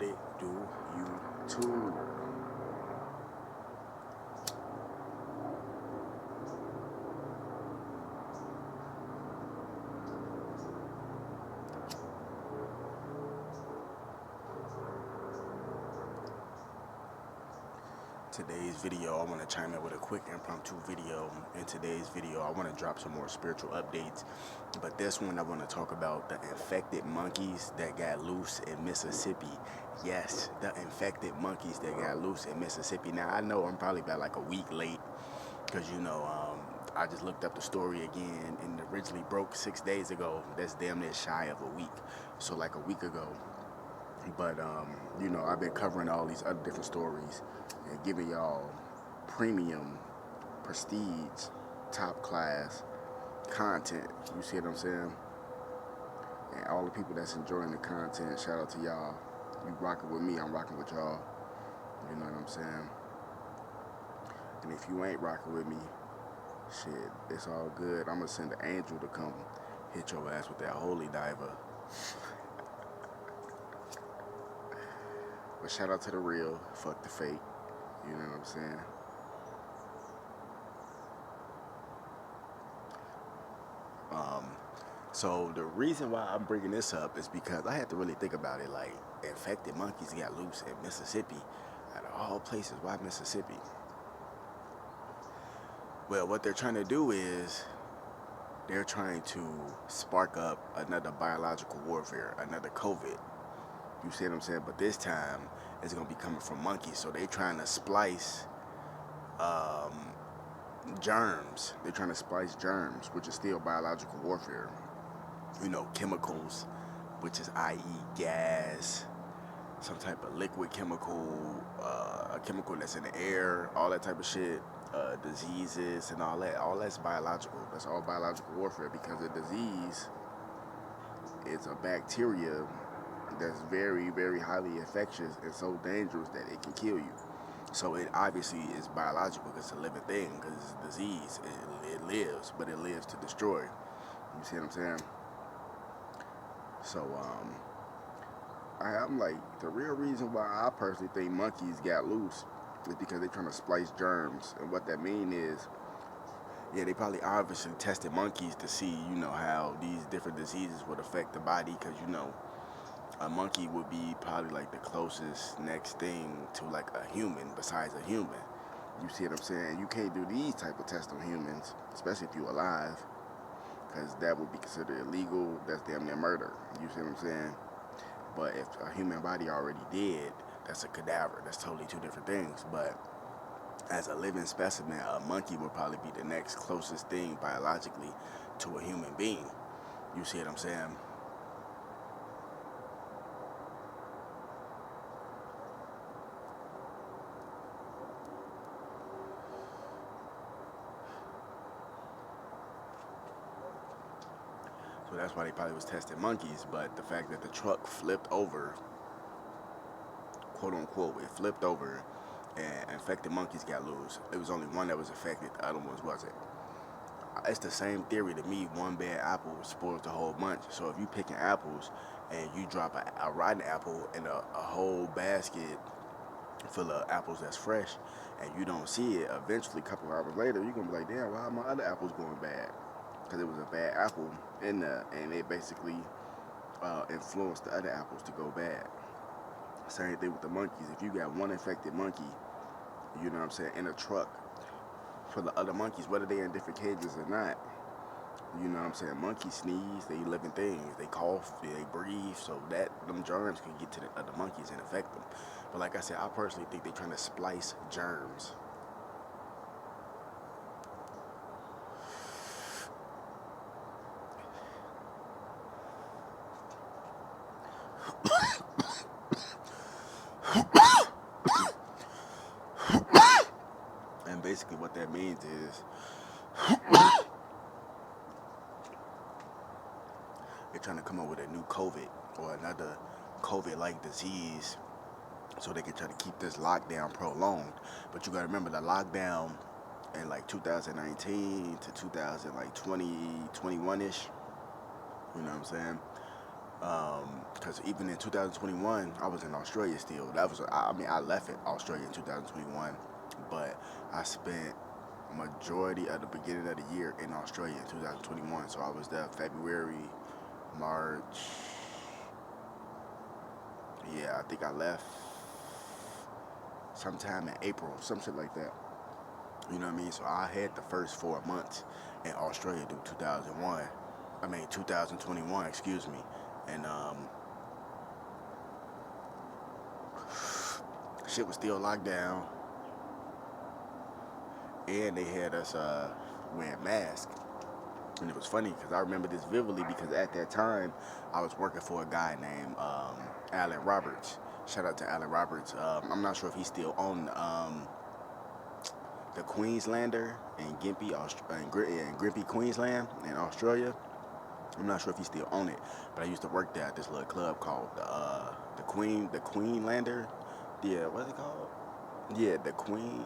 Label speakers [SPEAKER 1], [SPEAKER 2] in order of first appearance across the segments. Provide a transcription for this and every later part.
[SPEAKER 1] it do, you too? Today's video, I want to chime in with a quick impromptu video. In today's video, I want to drop some more spiritual updates, but this one I want to talk about the infected monkeys that got loose in Mississippi. Yes, the infected monkeys that got loose in Mississippi. Now, I know I'm probably about like a week late because, I just looked up the story again, and it originally broke 6 days ago. That's damn near shy of a week, so like a week ago. But, I've been covering all these other different stories and giving y'all premium, prestige, top class content. You see what I'm saying? And all the people that's enjoying the content, shout out to y'all. You rocking with me, I'm rocking with y'all. You know what I'm saying? And if you ain't rocking with me, shit, it's all good. I'm gonna send an angel to come hit your ass with that holy diver. But shout out to the real, fuck the fake. You know what I'm saying? So the reason why I'm bringing this up is because I had to really think about it. Like, infected monkeys got loose in Mississippi. Out of all places, why Mississippi? Well, what they're trying to do is they're trying to spark up another biological warfare, another COVID. You see what I'm saying? But this time, it's going to be coming from monkeys. So they're trying to splice germs. They're trying to splice germs, which is still biological warfare. Chemicals, which is i.e. gas, some type of liquid chemical, a chemical that's in the air, all that type of shit, diseases and all that. All that's biological. That's all biological warfare, because a disease is a bacteria that's very, very highly infectious and so dangerous that it can kill you. So it obviously is biological because it's a living thing, because it's a disease. It lives, but it lives to destroy. You see what I'm saying? So, I'm like, the real reason why I personally think monkeys got loose is because they're trying to splice germs. And what that mean is, yeah, they probably obviously tested monkeys to see, how these different diseases would affect the body, because, a monkey would be probably like the closest next thing to like a human besides a human. You see what I'm saying? You can't do these type of tests on humans, especially if you're alive, because that would be considered illegal. That's damn near murder. You see what I'm saying? But if a human body already dead, that's a cadaver. That's totally two different things. But as a living specimen, a monkey would probably be the next closest thing biologically to a human being. You see what I'm saying? So that's why they probably was testing monkeys. But the fact that the truck flipped over, quote unquote, it flipped over and infected monkeys got loose. It was only one that was affected, the other ones wasn't. It's the same theory to me. One bad apple spoils the whole bunch. So if you picking apples and you drop a rotten apple in a whole basket full of apples that's fresh, and you don't see it, eventually a couple of hours later, you're going to be like, damn, why are my other apples going bad? Because it was a bad apple in there, and it basically influenced the other apples to go bad. Same thing with the monkeys. If you got one infected monkey, you know what I'm saying, in a truck for the other monkeys, whether they're in different cages or not, you know what I'm saying, monkeys sneeze, they living things, they cough, they breathe, so that them germs can get to the other monkeys and affect them. But like I said, I personally think they're trying to splice germs. And basically what that means is they're trying to come up with a new COVID or another COVID-like disease so they can try to keep this lockdown prolonged. But you gotta remember, the lockdown in like 2019 to 2020, 21-ish, you know what I'm saying? Because even in 2021, I was in Australia still. I left it Australia in 2021, but I spent majority of the beginning of the year in Australia in 2021. So I was there February, March. Yeah, I think I left sometime in April, some shit like that. You know what I mean? So I had the first 4 months in Australia through 2021, excuse me. And shit was still locked down. And they had us wearing masks. And it was funny because I remember this vividly because at that time I was working for a guy named Alan Roberts. Shout out to Alan Roberts. I'm not sure if he's still on the Queenslander in Gympie, Queensland in Australia. I'm not sure if he's still on it, but I used to work there at this little club called the Queenlander. Yeah, what's it called? Yeah, the Queen.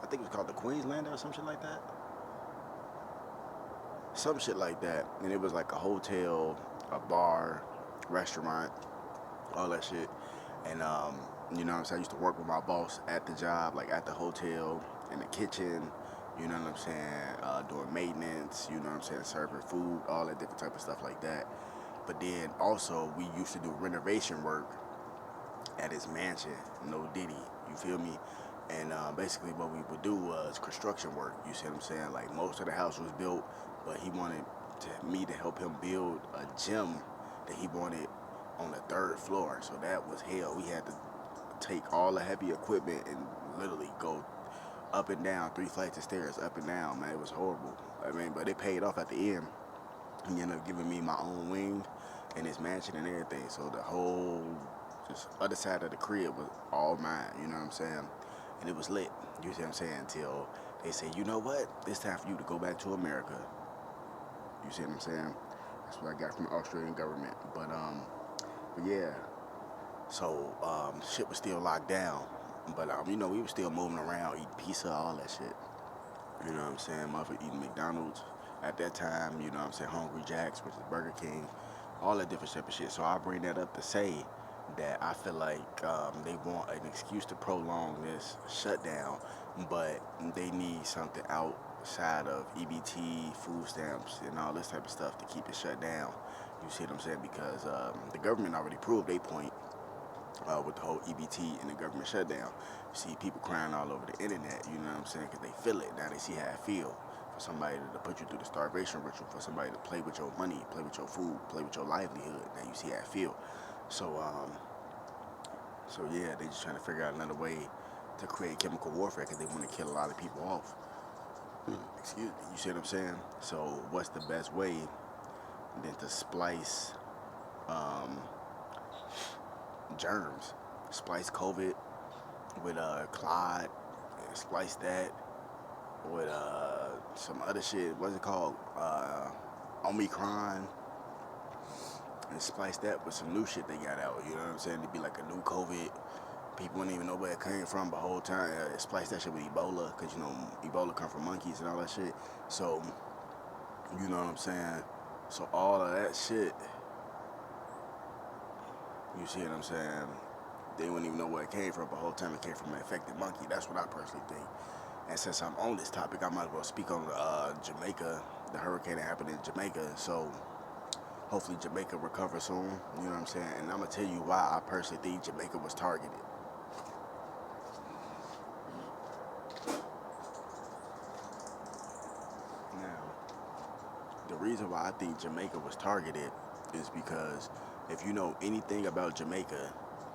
[SPEAKER 1] I think it was called the Queenslander or some shit like that. Some shit like that. And it was like a hotel, a bar, restaurant, all that shit. And you know what I'm saying? I used to work with my boss at the job, like at the hotel, in the kitchen, you know what I'm saying, doing maintenance, you know what I'm saying, serving food, all that different type of stuff like that. But then also we used to do renovation work at his mansion, no Diddy, you feel me? And basically what we would do was construction work, you see what I'm saying? Like most of the house was built, but he wanted me to help him build a gym that he wanted on the 3rd floor. So that was hell. We had to take all the heavy equipment and literally go up and down 3 flights of stairs, up and down, man. It was horrible. I mean, but it paid off at the end. He ended up giving me my own wing and his mansion and everything. So the whole just other side of the crib was all mine, you know what I'm saying? And it was lit, you see what I'm saying, until they said, you know what, it's time for you to go back to America. You see what I'm saying? That's what I got from the Australian government. But yeah, so shit was still locked down. But you know, we were still moving around, eating pizza, all that shit. You know what I'm saying? Motherfucker eating McDonald's at that time, you know what I'm saying? Hungry Jack's, which is Burger King, all that different type of shit. So I bring that up to say that I feel like they want an excuse to prolong this shutdown, but they need something outside of EBT, food stamps, and all this type of stuff to keep it shut down. You see what I'm saying? Because the government already proved their point with the whole EBT and the government shutdown. You see people crying all over the internet, you know what I'm saying? Because they feel it. Now they see how it feel for somebody to put you through the starvation ritual, for somebody to play with your money, play with your food, play with your livelihood. Now you see how it feel. So yeah, they just trying to figure out another way to create chemical warfare because they want to kill a lot of people off. Excuse me, you see what I'm saying? So what's the best way than to splice germs? Splice COVID with Clyde, and splice that with some other shit. What's it called? Omicron. And splice that with some new shit they got out. You know what I'm saying? It'd be like a new COVID. People wouldn't even know where it came from the whole time. Splice that shit with Ebola, because you know Ebola come from monkeys and all that shit. So, you know what I'm saying? So all of that shit, you see what I'm saying? They wouldn't even know where it came from the whole time. It came from an infected monkey. That's what I personally think. And since I'm on this topic, I might as well speak on Jamaica, the hurricane that happened in Jamaica. So hopefully Jamaica recovers soon, you know what I'm saying? And I'm gonna tell you why I personally think Jamaica was targeted. Now, the reason why I think Jamaica was targeted is because if you know anything about Jamaica,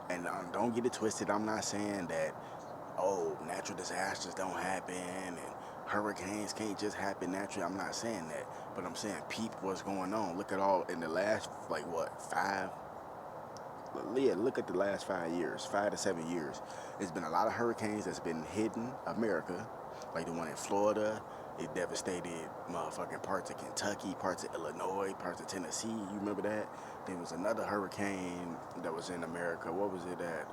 [SPEAKER 1] and don't get it twisted, I'm not saying that, oh, natural disasters don't happen and hurricanes can't just happen naturally. I'm not saying that, but I'm saying peep what's going on. Look at all in the last, like what, look at the last 5 years, 5 to 7 years. There's been a lot of hurricanes that's been hitting America, like the one in Florida. It devastated motherfucking parts of Kentucky, parts of Illinois, parts of Tennessee. You remember that? There was another hurricane that was in America. What was it at?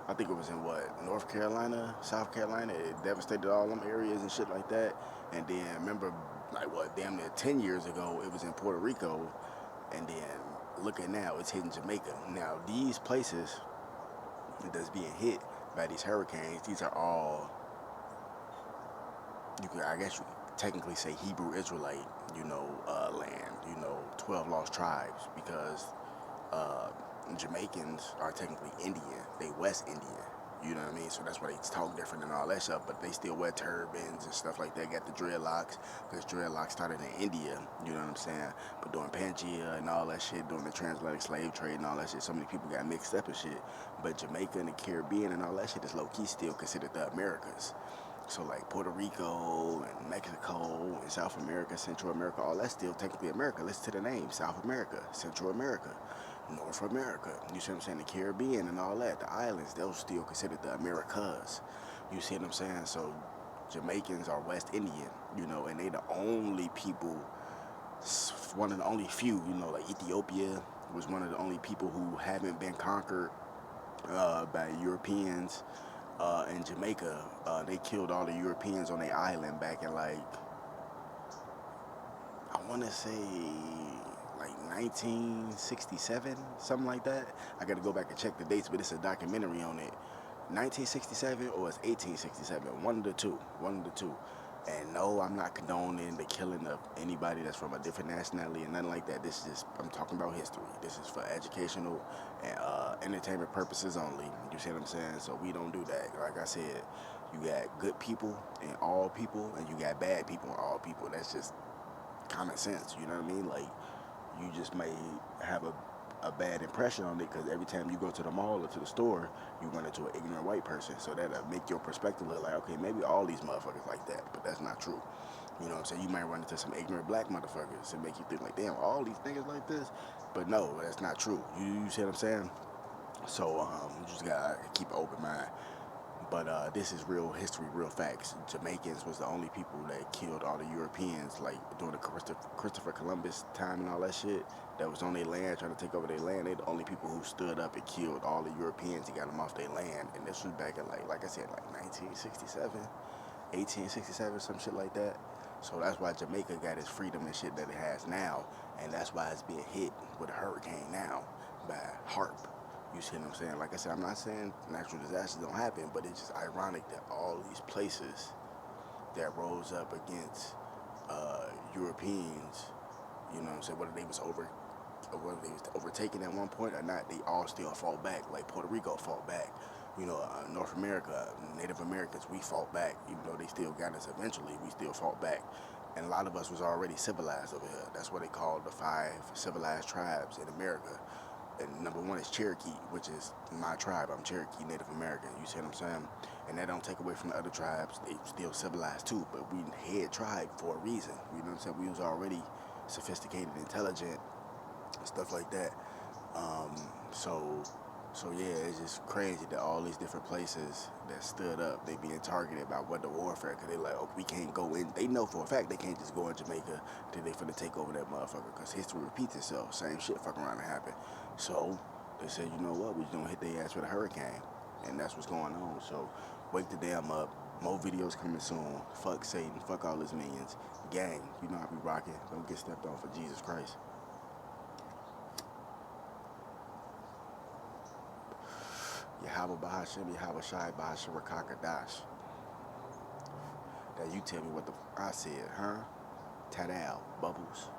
[SPEAKER 1] I think it was in what, North Carolina, South Carolina. It devastated all them areas and shit like that. And then remember, like what, damn near 10 years ago, it was in Puerto Rico. And then look at now, it's hitting Jamaica. Now these places that's being hit by these hurricanes, these are all, I guess you could technically say Hebrew Israelite, land, 12 lost tribes, because Jamaicans are technically Indian. They West Indian. You know what I mean? So that's why they talk different and all that stuff, but they still wear turbans and stuff like that. Got the dreadlocks, because dreadlocks started in India, you know what I'm saying? But during Pangea and all that shit, during the transatlantic slave trade and all that shit, so many people got mixed up and shit. But Jamaica and the Caribbean and all that shit is low-key still considered the Americas. So like Puerto Rico and Mexico and South America, Central America, all that's still technically America. Listen to the name, South America, Central America, North America. You see what I'm saying? The Caribbean and all that, the islands, those still considered the Americas. You see what I'm saying? So Jamaicans are West Indian, and they the only people, one of the only few, like Ethiopia was one of the only people who haven't been conquered by Europeans. In Jamaica, they killed all the Europeans on their island back in I want to say 1967, something like that. I got to go back and check the dates, but it's a documentary on it. 1967 or it's 1867, one of the two. And no, I'm not condoning the killing of anybody that's from a different nationality and nothing like that. This is just, I'm talking about history. This is for educational and entertainment purposes only. You see what I'm saying? So we don't do that. Like I said, you got good people in all people, and you got bad people in all people. That's just common sense. You know what I mean? Like, you just may have a bad impression on it because every time you go to the mall or to the store, you run into an ignorant white person. So that'll make your perspective look like, okay, maybe all these motherfuckers like that, but that's not true. You know what I'm saying? You might run into some ignorant black motherfuckers and make you think like, damn, all these niggas like this? But no, that's not true. You see what I'm saying? So you just gotta keep an open mind. But this is real history, real facts. Jamaicans was the only people that killed all the Europeans, like during the Christopher Columbus time and all that shit, that was on their land, trying to take over their land. They the only people who stood up and killed all the Europeans and got them off their land. And this was back in, like I said, 1967, 1867, some shit like that. So that's why Jamaica got its freedom and shit that it has now. And that's why it's being hit with a hurricane now by HARP. You see what I'm saying? Like I said, I'm not saying natural disasters don't happen, but it's just ironic that all these places that rose up against Europeans, you know what I'm saying, whether they was overtaken at one point or not, they all still fought back. Like Puerto Rico fought back. North America, Native Americans, we fought back. Even though they still got us eventually, we still fought back. And a lot of us was already civilized over here. That's what they call the 5 civilized tribes in America. And number one is Cherokee, which is my tribe. I'm Cherokee, Native American. You see what I'm saying? And that don't take away from the other tribes. They still civilized too, but we head tribe for a reason. You know what I'm saying? We was already sophisticated, intelligent, stuff like that. So yeah, it's just crazy that all these different places that stood up, they being targeted by weather warfare, because they like, oh, we can't go in. They know for a fact they can't just go in Jamaica till they finna take over that motherfucker, because history repeats itself. Same shit fucking around to happen. So they said, you know what, we just gonna hit their ass with a hurricane. And that's what's going on. So wake the damn up. More videos coming soon. Fuck Satan. Fuck all his minions. Gang, you know how we rocking. Don't get stepped on for Jesus Christ. Yahweh Bahashem, Yahweh Shai Bahashem Rakakadash. Now you tell me what the I said, huh? Tadal, Bubbles.